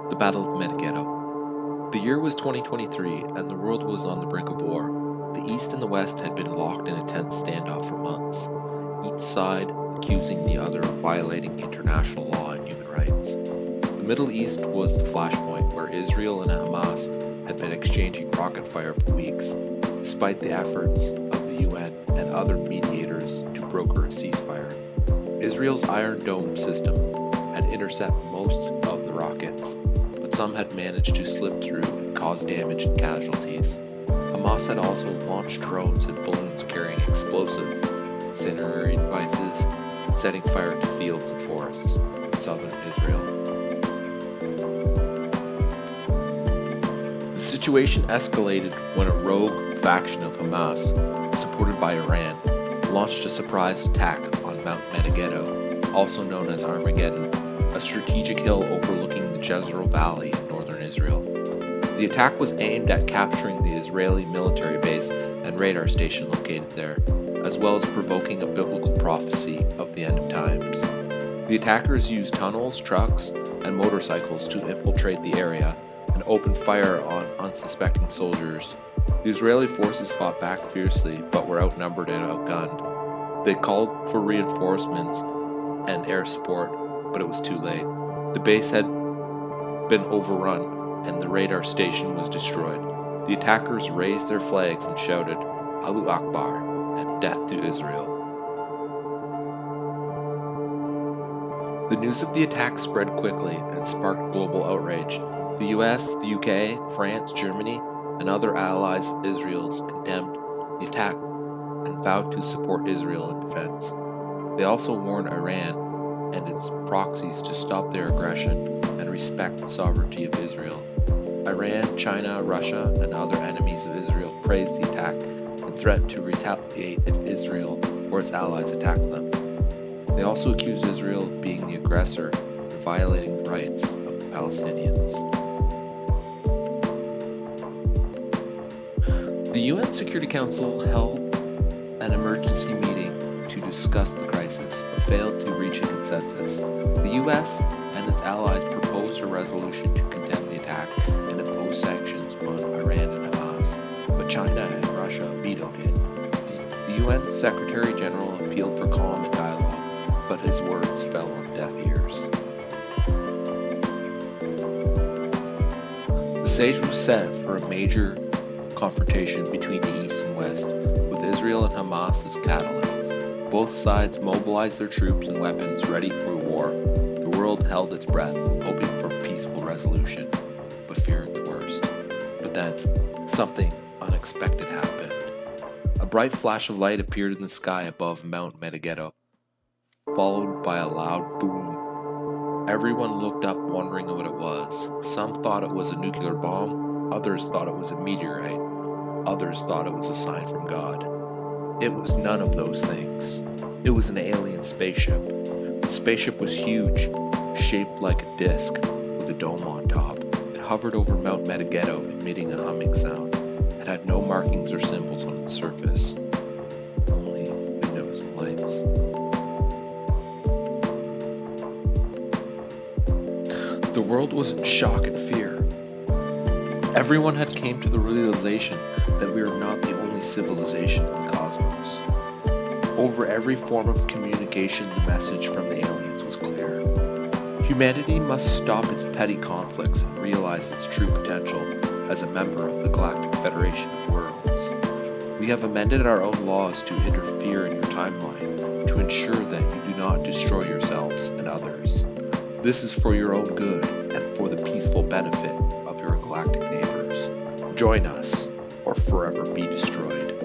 The Battle of Megiddo. The year was 2023, and the world was on the brink of war. The East and the West had been locked in a tense standoff for months, each side accusing the other of violating international law and human rights. The Middle East was the flashpoint where Israel and Hamas had been exchanging rocket fire for weeks, despite the efforts of the UN and other mediators to broker a ceasefire. Israel's Iron Dome system had intercepted most of the rockets, but some had managed to slip through and cause damage and casualties. Hamas had also launched drones and balloons carrying explosive, incendiary devices, and setting fire to fields and forests in southern Israel. The situation escalated when a rogue faction of Hamas, supported by Iran, launched a surprise attack on Mount Megiddo, also known as Armageddon, a strategic hill overlooking the Jezreel Valley in northern Israel. The attack was aimed at capturing the Israeli military base and radar station located there, as well as provoking a biblical prophecy of the end of times. The attackers used tunnels, trucks, and motorcycles to infiltrate the area and open fire on unsuspecting soldiers. The Israeli forces fought back fiercely but were outnumbered and outgunned. They called for reinforcements and air support, but it was too late. The base had been overrun and the radar station was destroyed. The attackers raised their flags and shouted, "Allahu Akbar," and "Death to Israel." The news of the attack spread quickly and sparked global outrage. The US, the UK, France, Germany, and other allies of Israel's condemned the attack and vowed to support Israel in defense. They also warned Iran and its proxies to stop their aggression and respect the sovereignty of Israel. Iran, China, Russia, and other enemies of Israel praised the attack and threatened to retaliate if Israel or its allies attacked them. They also accused Israel of being the aggressor and violating the rights of the Palestinians. The UN Security Council held an emergency meeting to discuss the crisis, but failed to reach a consensus. The US and its allies proposed a resolution to condemn the attack and impose sanctions on Iran and Hamas, but China and Russia vetoed it. The UN Secretary General appealed for calm and dialogue, but his words fell on deaf ears. The stage was set for a major confrontation between the East and West, with Israel and Hamas as catalysts. Both sides mobilized their troops and weapons ready for war. The world held its breath, hoping for a peaceful resolution, but fearing the worst. But then, something unexpected happened. A bright flash of light appeared in the sky above Mount Megiddo, followed by a loud boom. Everyone looked up wondering what it was. Some thought it was a nuclear bomb, others thought it was a meteorite, others thought it was a sign from God. It was none of those things. It was an alien spaceship. The spaceship was huge, shaped like a disc, with a dome on top. It hovered over Mount Megiddo, emitting a humming sound. It had no markings or symbols on its surface, only windows and lights. The world was in shock and fear. Everyone had come to the realization that we are not the only civilization in the cosmos. Over every form of communication, the message from the aliens was clear. Humanity must stop its petty conflicts and realize its true potential as a member of the Galactic Federation of Worlds. We have amended our own laws to interfere in your timeline, to ensure that you do not destroy yourselves and others. This is for your own good and for the peaceful benefit of your galactic neighbors. Join us, or forever be destroyed.